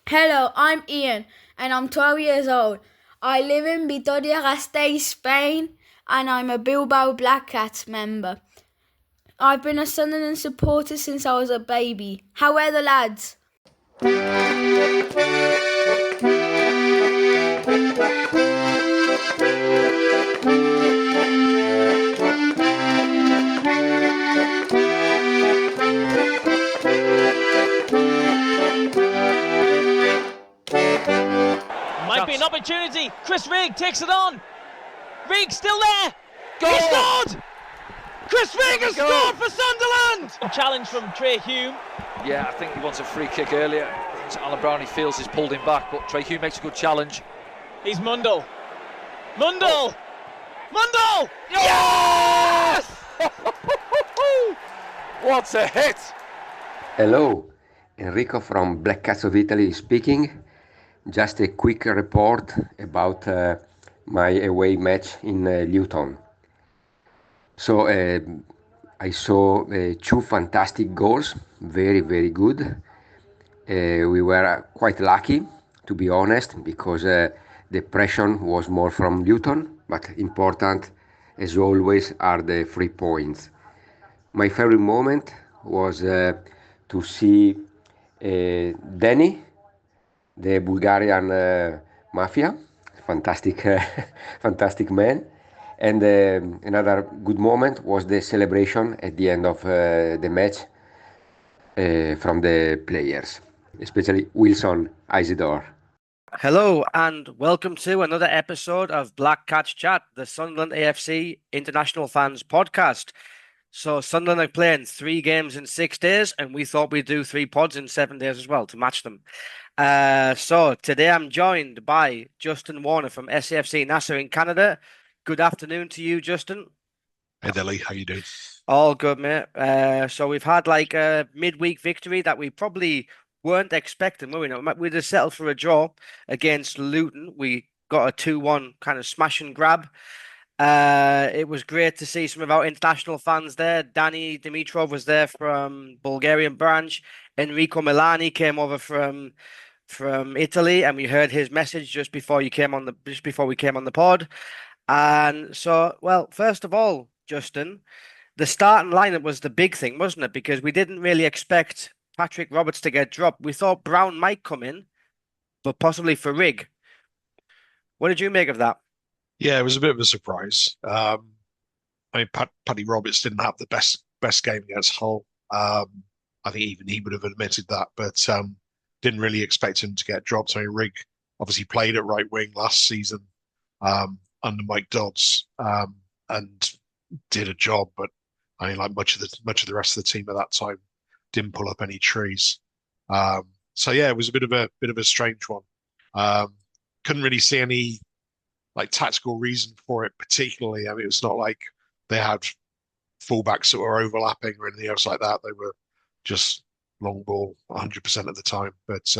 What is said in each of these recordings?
Hello, I'm Ian and I'm 12 years old. I live in Vitoria-Gasteiz, Spain, and I'm a Bilbao Black Cats member. I've been a Sunderland supporter since I was a baby. How are the lads? Might be an opportunity. Chris Rigg takes it on. Rigg still there. Goal! He scored! Chris Rigg has scored for Sunderland! A challenge from Trey Hume. Yeah, I think he wants a free kick earlier. Alan Brownie feels he's pulled him back, but Trey Hume makes a good challenge. He's Mundle. Mundle! Mundle! Yes! What a hit! Hello, Enrico from Black Cats of Italy speaking. Just a quick report about my away match in Luton. So I saw two fantastic goals, very, very good. We were quite lucky, to be honest, because the pressure was more from Luton, but important, as always, are the 3 points. My favorite moment was to see Danny, the Bulgarian mafia, fantastic, fantastic man. And another good moment was the celebration at the end of the match from the players, especially Wilson Isidore. Hello and welcome to another episode of Black Cats Chat, the Sunderland AFC International Fans podcast. So Sunderland are playing 3 games in 6 days, and we thought we'd do 3 pods in 7 days as well to match them. So today I'm joined by Justin Warner from SAFC Nassau in Canada. Good afternoon to you, Justin. Hey Dilly, how you doing? All good, mate. So we've had like a midweek victory that we probably weren't expecting, were we? We'd have settled for a draw against Luton. We got a 2-1 kind of smash and grab. It was great to see some of our international fans there. Dimitrov was there from Bulgarian branch. Enrico Milani came over from Italy, and we heard his message just before we came on the pod. And so, well, first of all, Justin, the starting lineup was the big thing, wasn't it? Because we didn't really expect Patrick Roberts to get dropped. We thought Brown might come in, but possibly for Rigg. What did you make of that? Yeah, it was a bit of a surprise. I mean, Paddy Roberts didn't have the best game against Hull. I think even he would have admitted that, but didn't really expect him to get dropped. I mean, Rigg obviously played at right wing last season under Mike Dodds and did a job, but I mean, like much of the rest of the team at that time didn't pull up any trees. So yeah, it was a bit of a strange one. Couldn't really see any like tactical reason for it particularly. I mean, it's not like they had fullbacks that were overlapping or anything else like that. They were just long ball 100% of the time. But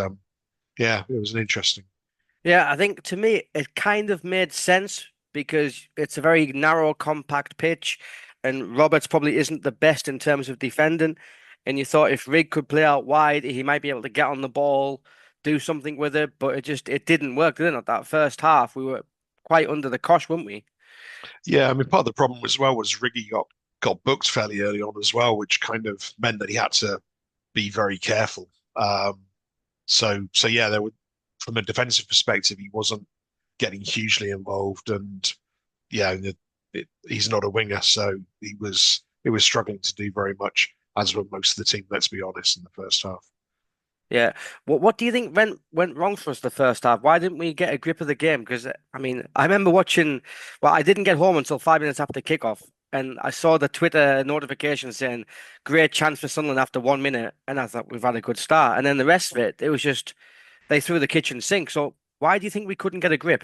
yeah, it was an interesting. Yeah, I think to me it kind of made sense because it's a very narrow, compact pitch, and Roberts probably isn't the best in terms of defending. And you thought if Rigg could play out wide, he might be able to get on the ball, do something with it. But it didn't work, didn't it? That first half, we were quite under the cosh, weren't we? Yeah, I mean, part of the problem as well was Riggy got booked fairly early on as well, which kind of meant that he had to be very careful. So yeah, there would, from a defensive perspective, he wasn't getting hugely involved, and yeah, he's not a winger, so he was struggling to do very much, as were most of the team. Let's be honest, in the first half. Yeah. What do you think went wrong for us the first half? Why didn't we get a grip of the game? Because I mean, I remember watching. Well, I didn't get home until 5 minutes after kickoff, and I saw the Twitter notification saying "Great chance for Sunderland" after 1 minute, and I thought we've had a good start. And then the rest of it was just they threw the kitchen sink. So why do you think we couldn't get a grip?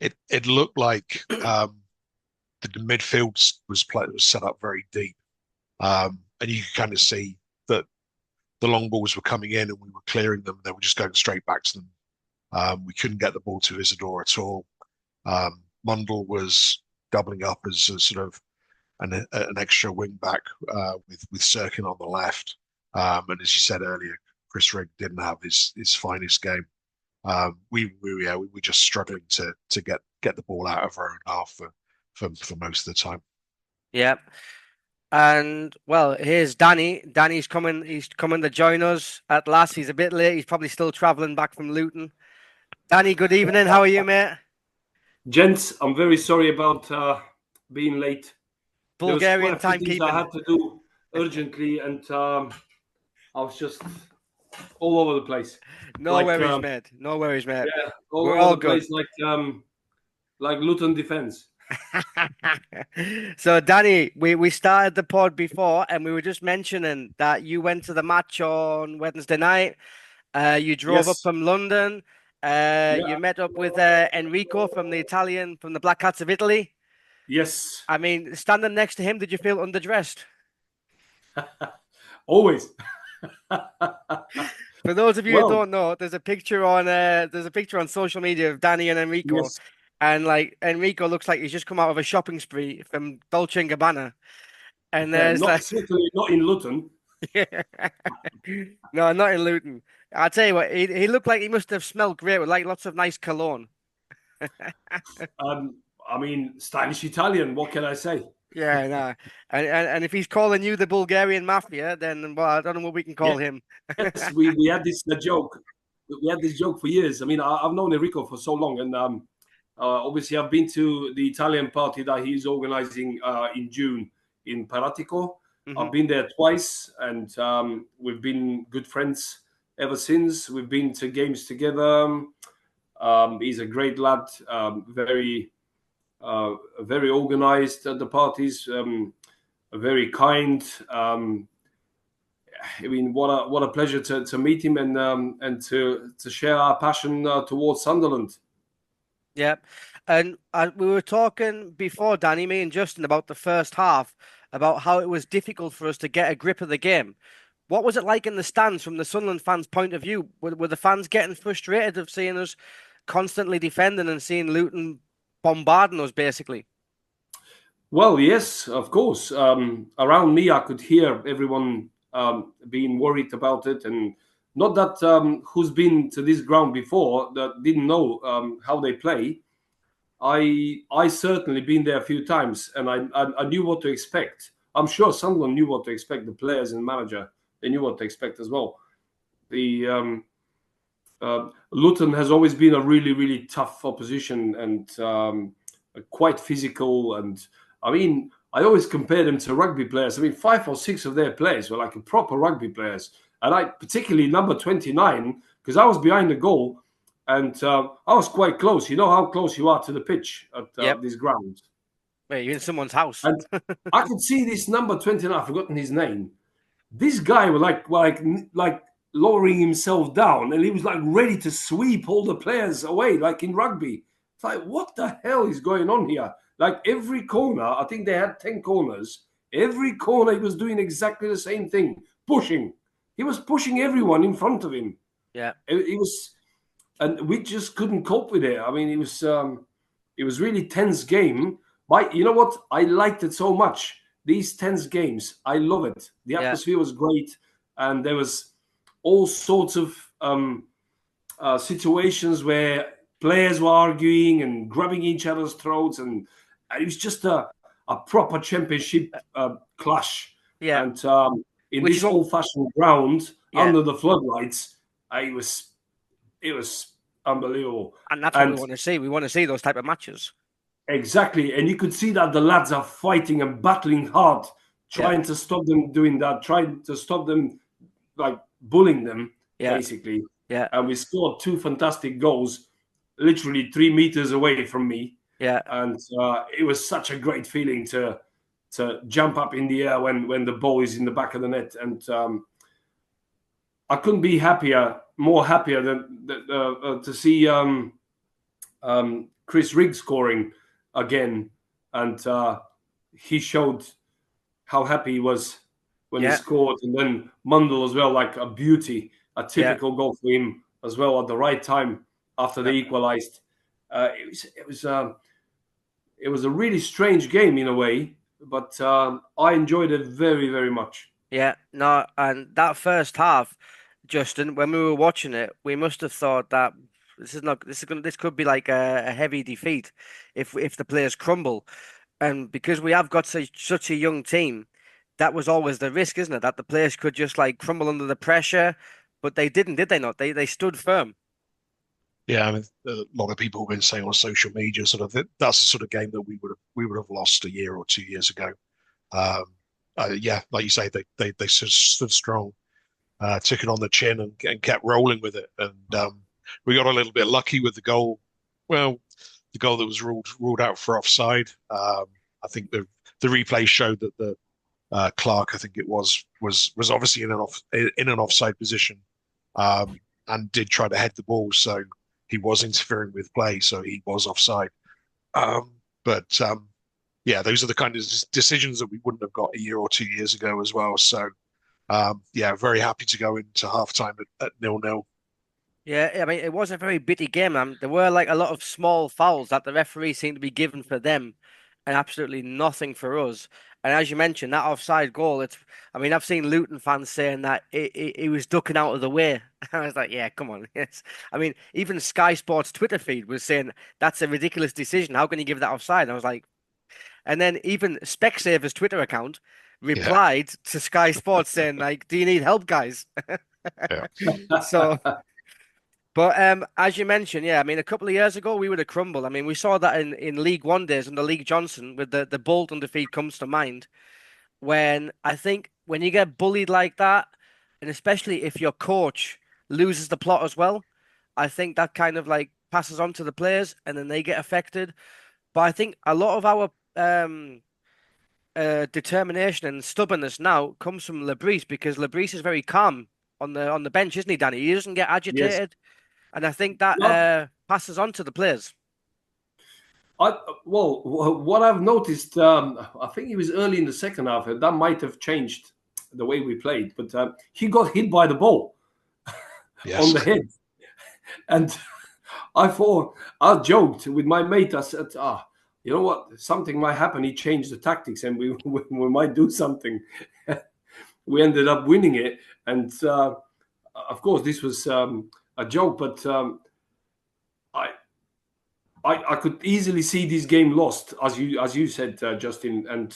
It looked like the midfield was set up very deep, and you could kind of see that the long balls were coming in and we were clearing them. They were just going straight back to them. We couldn't get the ball to Isidore at all. Mundle was doubling up as a sort of an extra wing back with Thirkell on the left. And as you said earlier, Chris Rigg didn't have his finest game. We were just struggling to get the ball out of our own half for most of the time. Yeah. And well, here's Danny. Danny's coming. He's coming to join us at last. He's a bit late. He's probably still traveling back from Luton. Danny, good evening. How are you, mate? Gents, I'm very sorry about being late. Bulgarian there was quite a few things timekeeping. I had to do urgently, and I was just all over the place. No worries, mate. No worries, mate. Yeah, all We're over all the good. place, like Luton defense. So, Danny, we started the pod before, and we were just mentioning that you went to the match on Wednesday night. You drove up Yes. from London. You met up with Enrico from the Black Cats of Italy. Yes. I mean, standing next to him, did you feel underdressed? Always. For those of you who don't know, there's a picture on social media of Danny and Enrico. Yes. And like Enrico looks like he's just come out of a shopping spree from Dolce & Gabbana. And certainly not in Luton. No, not in Luton. I'll tell you what, he looked like he must have smelled great with like lots of nice cologne. I mean, stylish Italian. What can I say? Yeah, no. And if he's calling you the Bulgarian mafia, then well, I don't know what we can call him. Yes, we had this joke. We had this joke for years. I mean, I've known Enrico for so long, and obviously I've been to the Italian party that he's organizing in June in Paratico. Mm-hmm. I've been there twice, and we've been good friends ever since. We've been to games together. He's a great lad, very organized at the parties, very kind. I mean, what a pleasure to meet him and to share our passion towards Sunderland. Yeah, and we were talking before, Danny, me and Justin, about the first half, about how it was difficult for us to get a grip of the game. What was it like in the stands from the Sunderland fans' point of view? Were the fans getting frustrated of seeing us constantly defending and seeing Luton bombarding us, basically? Well, yes, of course. Around me, I could hear everyone being worried about it, and not that who's been to this ground before that didn't know how they play. I certainly been there a few times, and I knew what to expect. I'm sure Sunderland knew what to expect. The players and manager, they knew what to expect as well. The Luton has always been a really, really tough opposition and quite physical. And I mean, I always compare them to rugby players. I mean, 5 or 6 of their players were like proper rugby players. And I, particularly number 29, because I was behind the goal and I was quite close. You know how close you are to the pitch at this ground. Wait, you're in someone's house. And I could see this number 29, I've forgotten his name. This guy was like lowering himself down, and he was like ready to sweep all the players away, like in rugby. It's like, what the hell is going on here? Like every corner, I think they had 10 corners. Every corner, he was doing exactly the same thing, pushing. He was pushing everyone in front of him. Yeah, it was, and we just couldn't cope with it. I mean, it was really tense game. But you know what? I liked it so much. These tense games, I love it. The atmosphere was great, and there was all sorts of situations where players were arguing and grabbing each other's throats, and it was just a proper championship clash. Yeah. And in this old-fashioned ground under the floodlights, it was unbelievable. And that's what we want to see. We want to see those type of matches. Exactly, and you could see that the lads are fighting and battling hard, trying to stop them doing that, trying to stop them, like bullying them, basically. Yeah. And we scored 2 fantastic goals, literally 3 meters away from me. Yeah. And it was such a great feeling to jump up in the air when the ball is in the back of the net. And I couldn't be more happier than to see Chris Rigg scoring again, and he showed how happy he was when he scored, and then Mundell as well, like a beauty, a typical goal for him as well at the right time after they equalized. It was a really strange game in a way, but I enjoyed it very, very much. Yeah, no, and that first half, Justin, when we were watching it, we must have thought that this could be like a heavy defeat if the players crumble. And because we have got such a young team, that was always the risk, isn't it? That the players could just like crumble under the pressure, but they didn't, did they not? They stood firm. Yeah, I mean, a lot of people have been saying on social media sort of that's the sort of game that we would have lost a year or 2 years ago. Yeah, like you say, they stood strong, took it on the chin and kept rolling with it. And we got a little bit lucky with the goal. Well, the goal that was ruled out for offside. I think the replay showed that the Clark, I think it was obviously in an offside position, and did try to head the ball. So he was interfering with play, so he was offside. But yeah, those are the kind of decisions that we wouldn't have got a year or 2 years ago as well. So yeah, very happy to go into halftime at 0-0. Yeah, I mean, it was a very bitty game. There were like a lot of small fouls that the referee seemed to be given for them and absolutely nothing for us. And as you mentioned, that offside goal, I mean, I've seen Luton fans saying that he was ducking out of the way. I was like, yeah, come on. Yes. I mean, even Sky Sports Twitter feed was saying that's a ridiculous decision. How can you give that offside? And I was like, and then even Specsaver's Twitter account replied to Sky Sports saying like, do you need help, guys? Yeah. So... But as you mentioned, yeah, I mean, a couple of years ago we would have crumbled. I mean, we saw that in League One days under League Johnson with the Bolton defeat comes to mind. When I think when you get bullied like that, and especially if your coach loses the plot as well, I think that kind of like passes on to the players and then they get affected. But I think a lot of our determination and stubbornness now comes from Lebris because Lebris is very calm on the bench, isn't he, Danny? He doesn't get agitated. Yes. And I think that passes on to the players. Well, what I've noticed, I think it was early in the second half, and that might have changed the way we played. But he got hit by the ball on the head. And I joked with my mate. I said, you know what? Something might happen. He changed the tactics and we might do something. We ended up winning it. And of course, this was... a joke, but I could easily see this game lost, as you said, Justin. And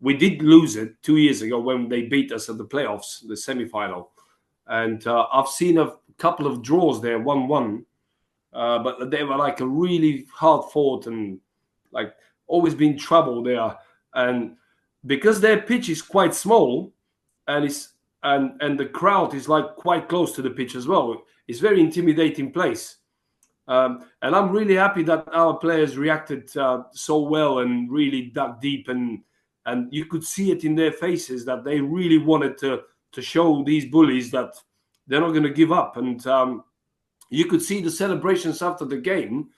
we did lose it 2 years ago when they beat us at the playoffs, the semi-final. And I've seen a couple of draws there, 1-1, but they were like a really hard fought and like always been trouble there. And because their pitch is quite small, and the crowd is like quite close to the pitch as well. It's very intimidating place. And I'm really happy that our players reacted so well and really dug deep. And you could see it in their faces that they really wanted to show these bullies that they're not going to give up. And you could see the celebrations after the game.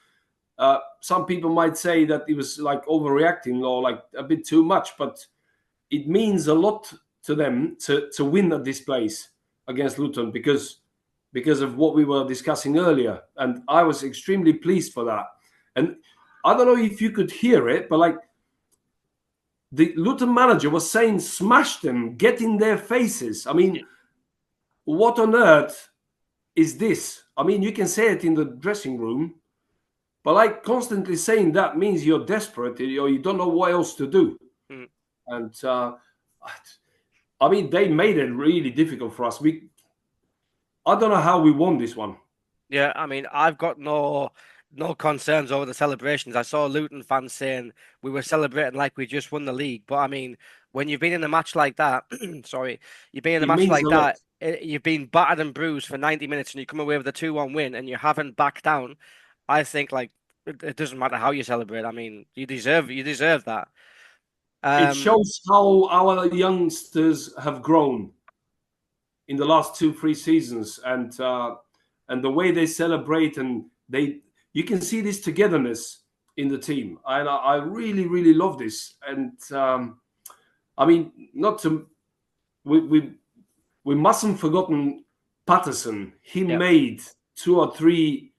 Some people might say that it was like overreacting or like a bit too much, but it means a lot to them to win at this place against Luton because of what we were discussing earlier. And I was extremely pleased for that. And I don't know if you could hear it, but like the Luton manager was saying, smash them, get in their faces. I mean, what on earth is this? I mean, you can say it in the dressing room, but like constantly saying that means you're desperate or you don't know what else to do. Mm. And I mean, they made it really difficult for us. I don't know how we won this one. Yeah, I mean, I've got no concerns over the celebrations. I saw Luton fans saying we were celebrating like we just won the league. But I mean, when you've been in a match like that, you've been in a match like that, you've been battered and bruised for 90 minutes and you come away with a 2-1 win and you haven't backed down. I think like it doesn't matter how you celebrate. I mean, you deserve that. It shows how our youngsters have grown in the last 2-3 seasons, and the way they celebrate, and you can see this togetherness in the team, and I really, really love this. And I mean, we mustn't forgotten Patterson. He made 2 or 3.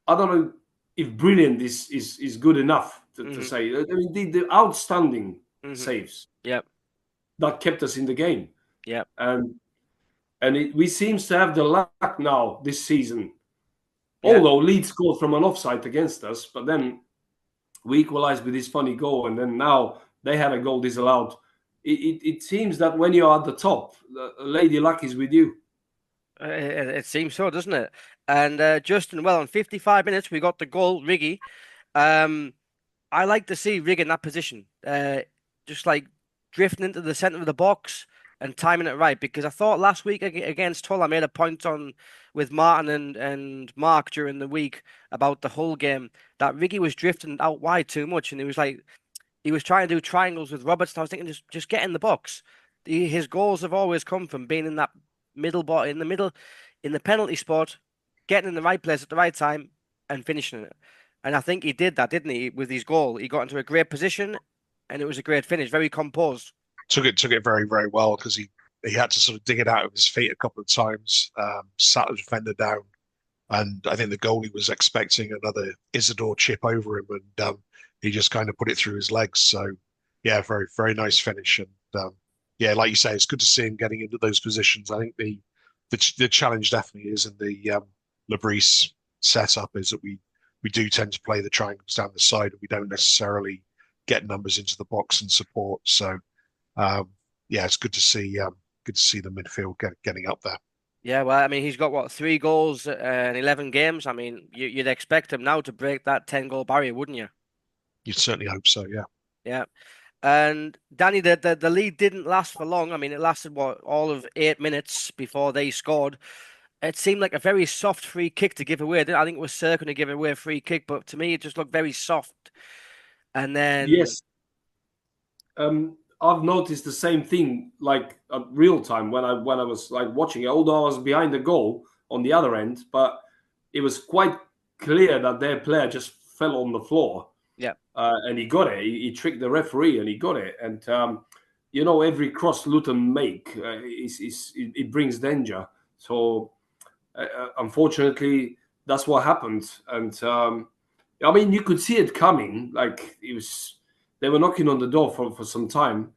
I don't know if brilliant is good enough to say. I mean, the outstanding saves. Yep. That kept us in the game. Yep. And And we seems to have the luck now this season. Yeah. Although Leeds scored from an offside against us, but then we equalized with this funny goal, and then now they had a goal disallowed. It seems that when you're at the top, the Lady Luck is with you. It seems so, doesn't it? And Justin, well, on 55 minutes, we got the goal, Riggy. I like to see Rig in that position, just like drifting into the centre of the box and timing it right. Because I thought last week against Hull, I made a point on with Martin and Mark during the week about the Hull game that Riggy was drifting out wide too much, and he was trying to do triangles with Roberts. And I was thinking, just get in the box. His goals have always come from being in that middle bot in the penalty spot, getting in the right place at the right time, and finishing it. And I think he did that, didn't he? With his goal, he got into a great position, and it was a great finish. Very composed. Took it very, very well, because he had to sort of dig it out of his feet a couple of times, sat the defender down, and I think the goalie was expecting another Isidore chip over him, and he just kind of put it through his legs. So yeah, very, very nice finish. And yeah, like you say, it's good to see him getting into those positions. I think the challenge definitely is in the Lebris setup is that we do tend to play the triangles down the side, and we don't necessarily get numbers into the box and support. So yeah, it's good to see the midfield getting up there. Yeah, well, I mean, he's got what, 3 goals in 11 games. I mean, you'd expect him now to break that 10-goal barrier, wouldn't you? You'd certainly hope so. Yeah. Yeah. And Danny, the lead didn't last for long. I mean, it lasted all of 8 minutes before they scored. It seemed like a very soft free kick to give away. I think it was Cirkin to give away a free kick, but to me, it just looked very soft. And then Yes, I've noticed the same thing, like at real time when I was like watching it. Although I was behind the goal on the other end, but it was quite clear that their player just fell on the floor. Yeah. And he got it. He tricked the referee, and he got it. And every cross Luton make it brings danger. So unfortunately, that's what happened. And I mean, you could see it coming. Like they were knocking on the door for some time,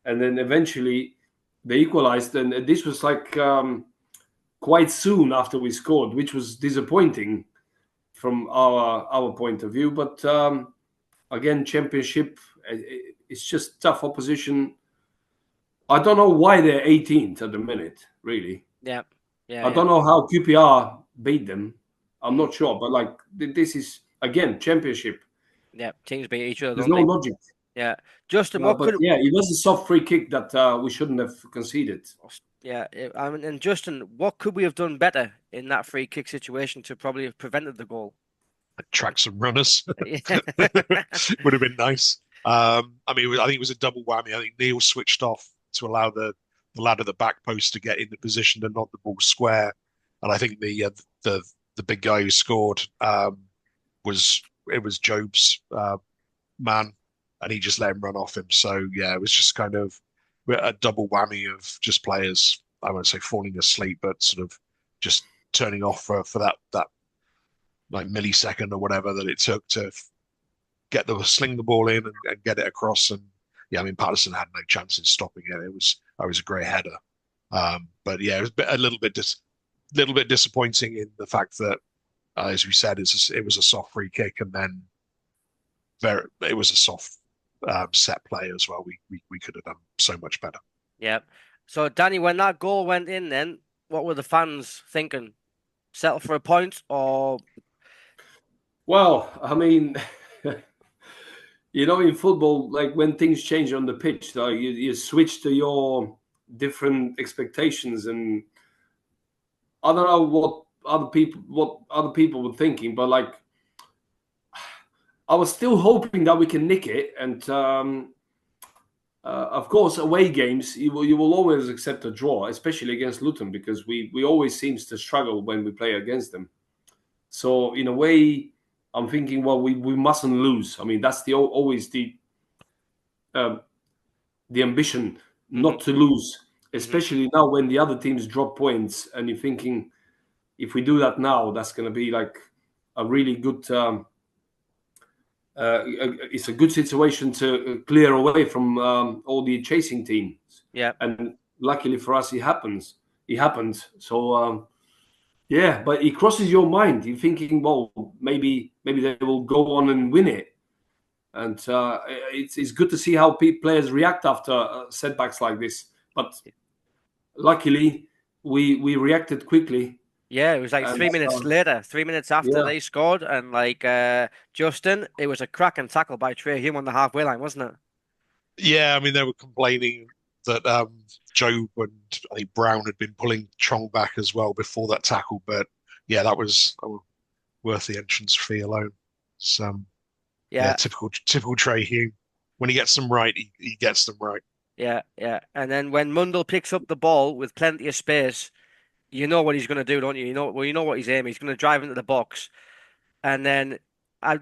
and then eventually they equalized. And this was like quite soon after we scored, which was disappointing from our point of view. But again, Championship, it's just tough opposition. I don't know why they're 18th at the minute, really. Yeah. I don't know how QPR beat them. I'm not sure, but like this is again Championship. Yeah, teams beat each other. There's no logic. Yeah, Justin, it was a soft free kick that we shouldn't have conceded. Yeah, I mean, and Justin, what could we have done better in that free kick situation to probably have prevented the goal? Track some runners would have been nice. I mean, I think it was a double whammy. I think Neil switched off to allow the lad at the back post to get into position to knock the ball square, and I think the big guy who scored was Job's man, and he just let him run off him. So yeah, it was just kind of a double whammy of just players, I won't say falling asleep, but sort of just turning off for that like millisecond or whatever that it took to sling the ball in and get it across. And yeah, I mean, Patterson had no chance in stopping it. It was a great header. But yeah, it was a little bit disappointing in the fact that, as we said, it was a soft free kick, and then it was a soft set play as well. We could have done so much better. Yeah. So Danny, when that goal went in, then what were the fans thinking? Settle for a point, or? Well, I mean, in football, like when things change on the pitch, you switch to your different expectations, and I don't know what other people were thinking, but like I was still hoping that we can nick it. And of course, away games you will always accept a draw, especially against Luton, because we always seems to struggle when we play against them. So in a way, I'm thinking, well, we mustn't lose. I mean, that's always the ambition, not to lose, especially now when the other teams drop points, and you're thinking, if we do that now, that's going to be like a really good. It's a good situation to clear away from all the chasing teams. Yeah. And luckily for us, it happens. it happened. So yeah, but it crosses your mind. You're thinking, well, maybe they will go on and win it. And it's good to see how players react after setbacks like this. But luckily, we reacted quickly. Yeah, it was like And 3 minutes later, 3 minutes after yeah, they scored, and like Justin, it was a cracking tackle by Trey Hume on the halfway line, wasn't it? Yeah, I mean they were complaining that Job and I think Brown had been pulling Chong back as well before that tackle, but yeah, that was worth the entrance fee alone. It's, Yeah, typical Trey Hume. When he gets them right, he gets them right. yeah, yeah. And then when Mundell picks up the ball with plenty of space, you know what he's going to do, don't you? You know what he's aiming. He's going to drive into the box, and then.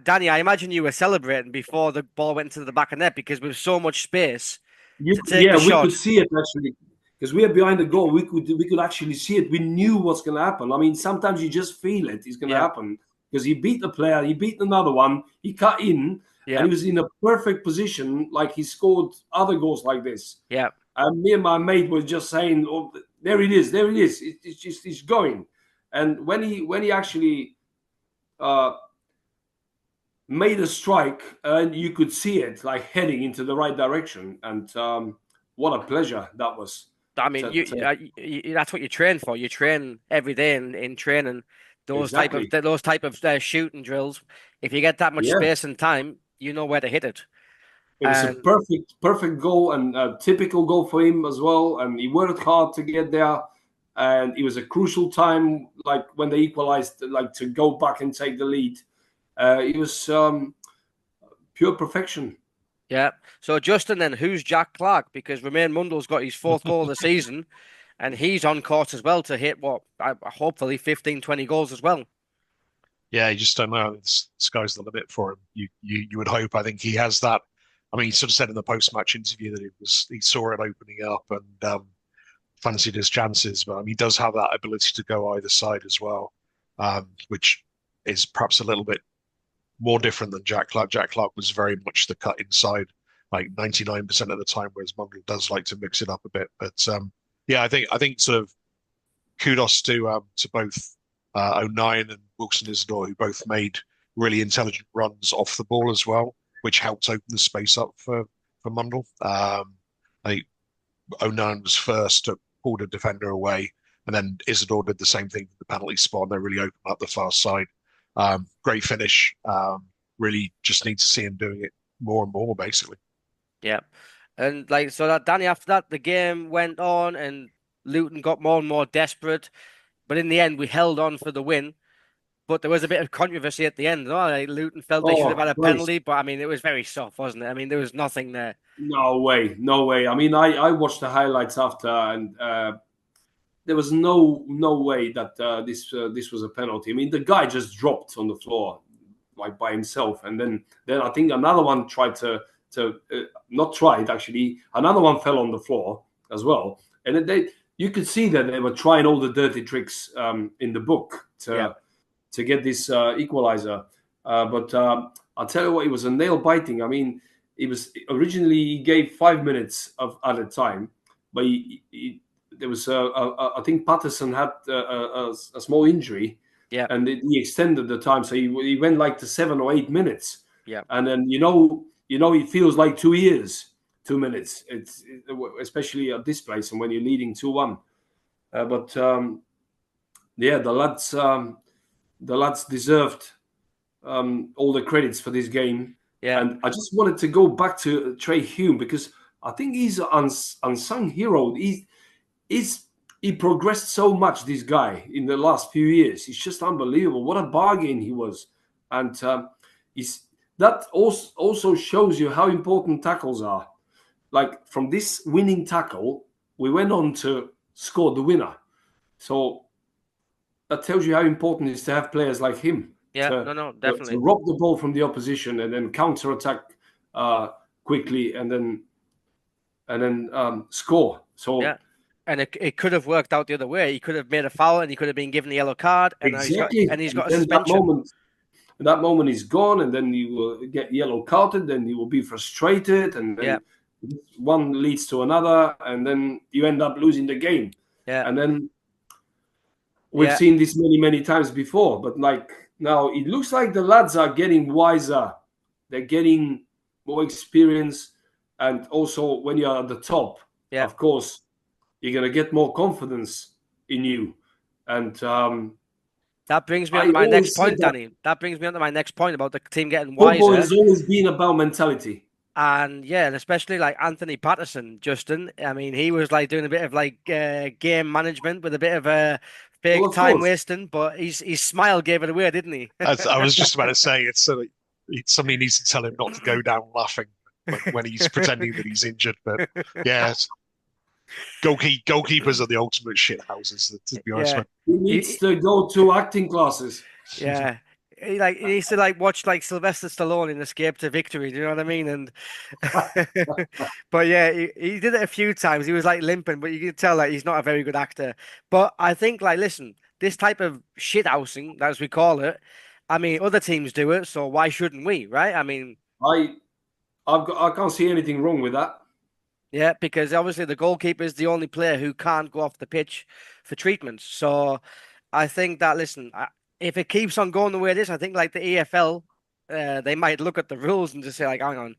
Danny, I imagine you were celebrating before the ball went into the back of net because with so much space to take the we could shot. see it actually because we are behind the goal. We could actually see it. We knew what's going to happen. I mean, sometimes you just feel it's going to happen because he beat the player, he beat another one, he cut in, and he was in a perfect position. Like he scored other goals like this. Yeah. And me and my mate were just saying, "Oh, there it is, there it is. It's going." And when he actually made a strike, and you could see it like heading into the right direction. And what a pleasure that was. I mean, that's what you train for. You train every day in training those type of shooting drills. If you get that much space and time, you know where to hit it. It was a perfect goal and a typical goal for him as well. And he worked hard to get there. And it was a crucial time, like when they equalized, like to go back and take the lead. It was pure perfection. Yeah. So Justin, then who's Jack Clark? Because Romain Mundell's got his 4th goal of the season, and he's on course as well to hit hopefully 15, 20 goals as well. Yeah, you just don't know. The sky's the limit for him. You would hope. I think he has that. I mean, he sort of said in the post-match interview that he saw it opening up and fancied his chances. But he does have that ability to go either side as well, which is perhaps a little bit more different than Jack Clark. Jack Clark was very much the cut inside, like 99% of the time, whereas Mundell does like to mix it up a bit. But yeah, I think sort of kudos to both O'Nien and Wilson Isidore, who both made really intelligent runs off the ball as well, which helped open the space up for Mundell. I think O'Nien was first to pull the defender away, and then Isidore did the same thing for the penalty spot, and they really opened up the far side. Great finish. Really just need to see him doing it more and more, basically. Yeah. And like, so that Danny, after that, the game went on and Luton got more and more desperate. But in the end, we held on for the win. But there was a bit of controversy at the end. Like Luton felt they should have had a penalty, but I mean, it was very soft, wasn't it? I mean, there was nothing there. No way. I mean, I watched the highlights after, and there was no way that this was a penalty. I mean, the guy just dropped on the floor like by himself, and then I think another one tried to not tried actually. Another one fell on the floor as well, and you could see that they were trying all the dirty tricks in the book to get this equalizer. But I'll tell you what, it was a nail biting. I mean, it was originally he gave 5 minutes at a time, but there was I think Patterson had a small injury, and he extended the time, so he went like to 7 or 8 minutes, and then it feels like 2 years, 2 minutes. It's especially at this place and when you're leading 2-1. But the lads deserved all the credits for this game. Yeah. And I just wanted to go back to Trey Hume because I think he's an unsung hero. He progressed so much, this guy, in the last few years. It's just unbelievable. What a bargain he was. And that also shows you how important tackles are. Like from this winning tackle, we went on to score the winner. So that tells you how important it is to have players like him. Yeah, definitely. To rob the ball from the opposition and then counter-attack quickly and then score. So yeah. And it could have worked out the other way. He could have made a foul and he could have been given a yellow card. And exactly. He's got a suspension. That moment is gone, and then you will get yellow carded, then you will be frustrated, and then one leads to another, and then you end up losing the game. Yeah. And then We've seen this many times before, but like now it looks like the lads are getting wiser. They're getting more experience, and also when you're at the top, of course, you're gonna get more confidence in you. And that brings me on to my next point, Danny. That brings me on to my next point about the team getting football wiser. has always been about mentality. And and especially like Anthony Patterson, Justin. I mean, he was like doing a bit of like game management with a bit of a fake time wasting, but his smile gave it away, didn't he? I was just about to say, it's somebody needs to tell him not to go down laughing when he's pretending that he's injured. But yeah, goalkeepers are the ultimate shit houses, to be honest. He needs to go to acting classes. Yeah. He needs to like watch like Sylvester Stallone in Escape to Victory. Do you know what I mean? And but yeah, he did it a few times. He was like limping, but you can tell that he's not a very good actor. But I think like, listen, this type of shit housing, as we call it, I mean, other teams do it, so why shouldn't we? Right? I mean, I can't see anything wrong with that. Yeah, because obviously the goalkeeper is the only player who can't go off the pitch for treatments. So I think that, listen, if it keeps on going the way it is, I think like the EFL, they might look at the rules and just say like, hang on,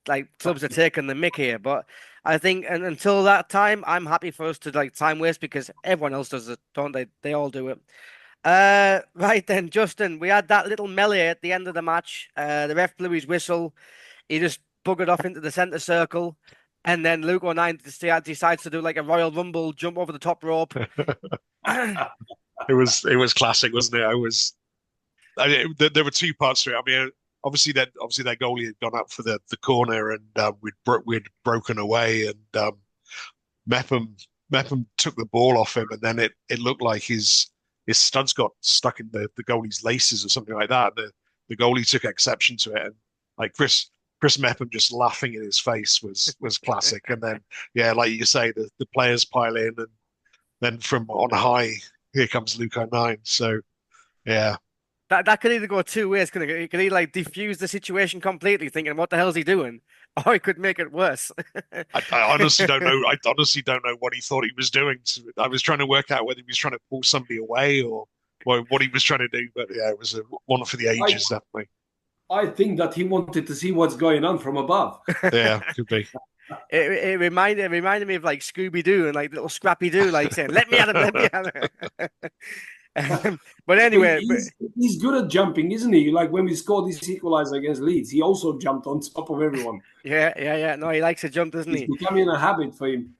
like clubs are taking the mick here. But I think and until that time, I'm happy for us to like time waste because everyone else does it, don't they? They all do it. Right then, Justin, we had that little melee at the end of the match. The ref blew his whistle. He just buggered off into the centre circle. And then Luke 09 decides to do like a Royal Rumble, jump over the top rope. It was classic, wasn't it? There were two parts to it. I mean, obviously their goalie had gone up for the corner, and we'd broken away, and Mepham took the ball off him, and then it looked like his studs got stuck in the goalie's laces or something like that. The goalie took exception to it, and like Chris Mepham just laughing in his face was classic. And then like you say, the players pile in, and then from on high, here comes Luke 09. So yeah. That could either go two ways. Could he like defuse the situation completely, thinking, "What the hell's he doing?" Or he could make it worse. I honestly don't know. I honestly don't know what he thought he was doing. I was trying to work out whether he was trying to pull somebody away or what he was trying to do. But yeah, it was one for the ages, definitely. I think that he wanted to see what's going on from above. Yeah, could be. It reminded me of like Scooby Doo and like little Scrappy Doo, like saying, "Let me at him, let me at him." But anyway, he's good at jumping, isn't he? Like when we scored this equalizer against Leeds, he also jumped on top of everyone. Yeah. No, he likes to jump, doesn't he? It's becoming a habit for him.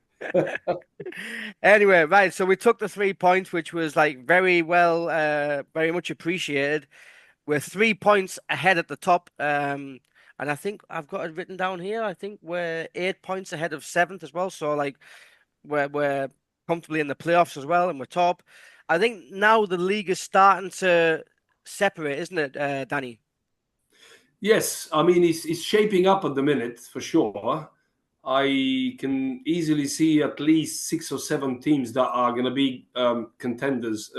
Anyway, right. So we took the 3 points, which was like very well, very much appreciated. We're 3 points ahead at the top. And I think I've got it written down here. I think we're 8 points ahead of 7th as well. So like we're comfortably in the playoffs as well, and we're top. I think now the league is starting to separate, isn't it, Danny? Yes, I mean it's shaping up at the minute for sure. I can easily see at least 6 or 7 teams that are going to be contenders,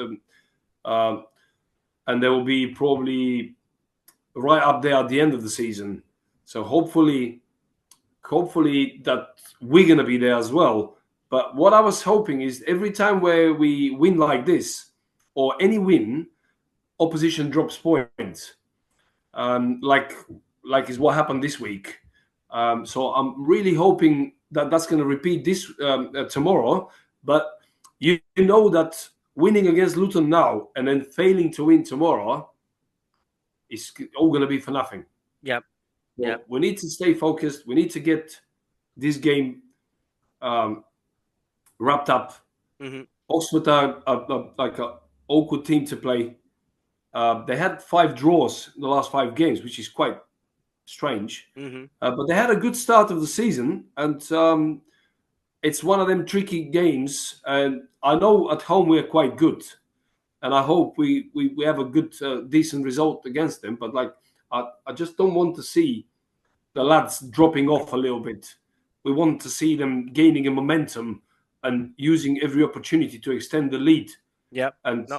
and they will be probably right up there at the end of the season. So hopefully that we're going to be there as well. But what I was hoping is every time where we win like this, or any win, opposition drops points. Like is what happened this week. So I'm really hoping that that's going to repeat this tomorrow. But you know that winning against Luton now and then failing to win tomorrow is all going to be for nothing. Yep. So we need to stay focused. We need to get this game wrapped up. Mm-hmm. Oxford are like an awkward team to play. They had 5 draws in the last 5 games, which is quite strange. Mm-hmm. But they had a good start of the season, and it's one of them tricky games. And I know at home we're quite good, and I hope we have a good, decent result against them. But like, I just don't want to see the lads dropping off a little bit. We want to see them gaining a momentum and using every opportunity to extend the lead. Yep. And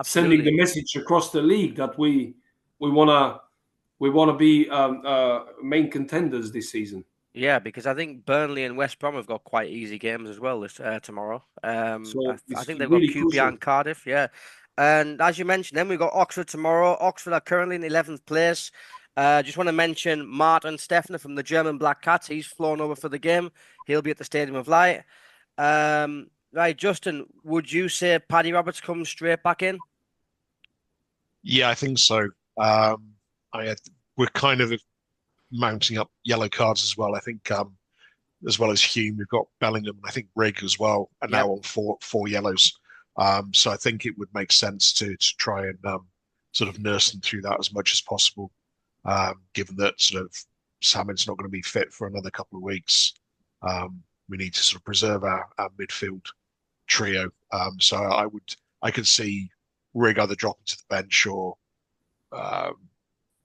sending the message across the league that we wanna be main contenders this season. Yeah, because I think Burnley and West Brom have got quite easy games as well this tomorrow. So I it's think they've got really QPR crucial. and Cardiff. Yeah, and as you mentioned, then we've got Oxford tomorrow. Oxford are currently in 11th place. Just want to mention Martin Steffner from the German Black Cats. He's flown over for the game. He'll be at the Stadium of Light. Right, Justin, would you say Paddy Roberts comes straight back in? Yeah, I think so. I had, we're kind of mounting up yellow cards as well. I think as well as Hume, we've got Bellingham and I think Rigg as well, and now Yep. on four yellows. So I think it would make sense to try and sort of nurse them through that as much as possible, given that sort of Salmon's not going to be fit for another couple of weeks. We need to sort of preserve our midfield trio. So I could see Rigg either dropping to the bench or um,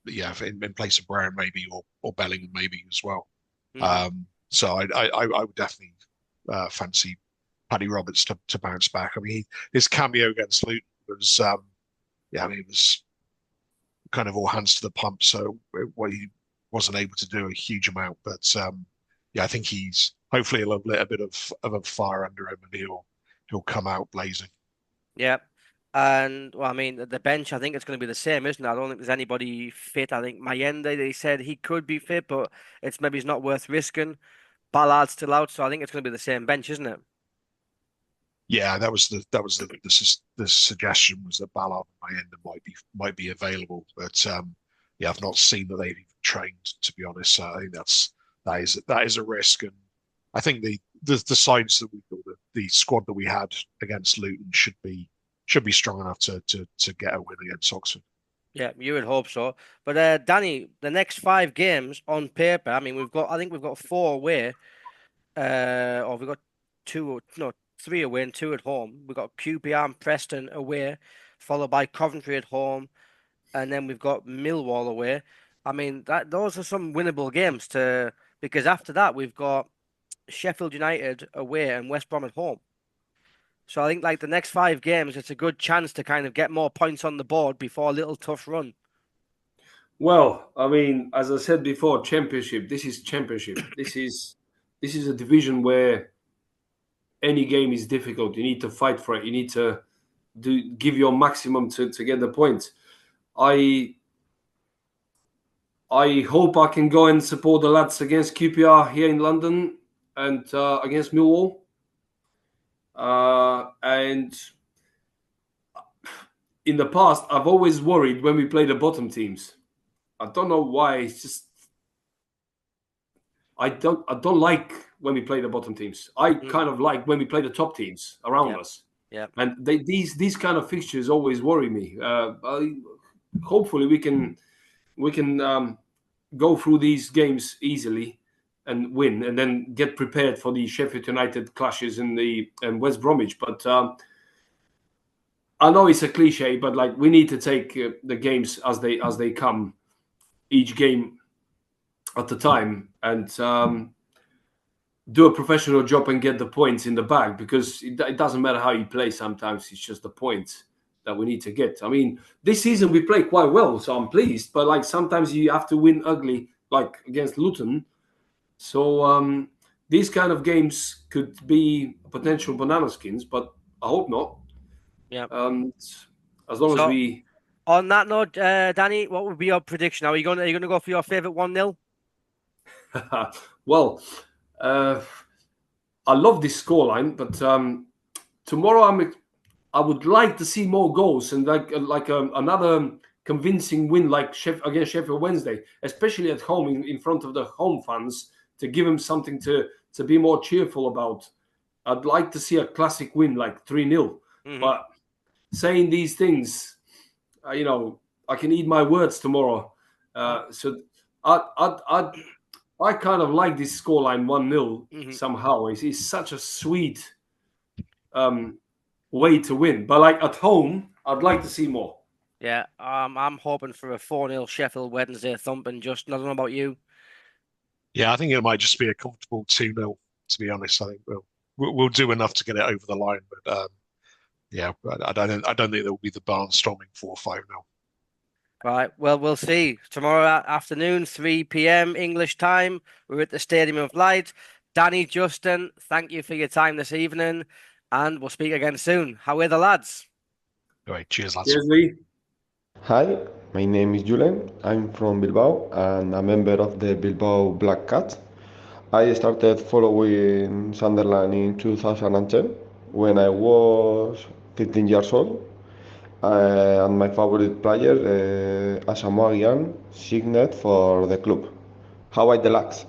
yeah, in place of Brown maybe or Bellingham maybe as well. So I would definitely fancy Paddy Roberts to bounce back. I mean, his cameo against Luton was yeah, I mean, it was kind of all hands to the pump. So he wasn't able to do a huge amount, but yeah, I think hopefully he'll have lit a bit of a fire under him and he'll come out blazing. Yep. And well, I mean, the bench, I think it's going to be the same, isn't it? I don't think there's anybody fit. I think Mayende, they said he could be fit, but it's maybe it's not worth risking. Ballard's still out, so I think it's going to be the same bench, isn't it? Yeah, the suggestion was that Ballard and Mayenda might be available, but yeah, I've not seen that they've even trained. To be honest, so I think that is a risk, and I think the sides that the squad that we had against Luton should be strong enough to get a win against Oxford. Yeah, you would hope so. But Danny, the next 5 games on paper, I mean, I think we've got 4 away, or we've got 2, no, 3 away and 2 at home. We've got QPR and Preston away, followed by Coventry at home, and then we've got Millwall away. I mean, those are some winnable games because after that we've got Sheffield United away and West Brom at home. So I think like the next 5 games, it's a good chance to kind of get more points on the board before a little tough run. Well, I mean, as I said before, championship. This is championship. This is a division where any game is difficult. You need to fight for it. You need to give your maximum to get the points. I hope I can go and support the lads against QPR here in London and against Millwall. And in the past, I've always worried when we play the bottom teams. I don't know why. It's just I don't like when we play the bottom teams. I kind of like when we play the top teams around us. Yeah. And these kind of fixtures always worry me. Hopefully we can go through these games easily and win, and then get prepared for the Sheffield United clashes and West Bromwich. But I know it's a cliche, but like we need to take the games as they come, each game at the time, and do a professional job and get the points in the bag, because it doesn't matter how you play. Sometimes it's just the points that we need to get. I mean, this season we played quite well, so I'm pleased. But like sometimes you have to win ugly, like against Luton. So these kind of games could be potential banana skins, but I hope not. Yeah. As long as we. On that note, Danny, what would be your prediction? Are you going to go for your favourite 1-0? Well, I love this scoreline, but tomorrow I would like to see more goals and another convincing win like against Sheffield Wednesday, especially at home in front of the home fans, to give them something to be more cheerful about. I'd like to see a classic win like 3-0. But saying these things, I can eat my words tomorrow. So I kind of like this scoreline 1-0 somehow. It's such a sweet way to win. But like at home, I'd like to see more. Yeah, I'm hoping for a 4-0 Sheffield Wednesday thumping. Justin, I don't know about you. Yeah, I think it might just be a comfortable 2-0, to be honest. I think we'll do enough to get it over the line, but yeah, I don't think there will be the barnstorming 4-5-0. Right. Well, we'll see. Tomorrow afternoon, 3 p.m. English time. We're at the Stadium of Light. Danny, Justin, thank you for your time this evening, and we'll speak again soon. How are the lads? All right, cheers, lads. Cheers, Lee. Hi, my name is Julen. I'm from Bilbao and a member of the Bilbao Black Cats. I started following Sunderland in 2010 when I was 15 years old. And my favorite player, Asamoah Gyan, signed for the club. How are the lads?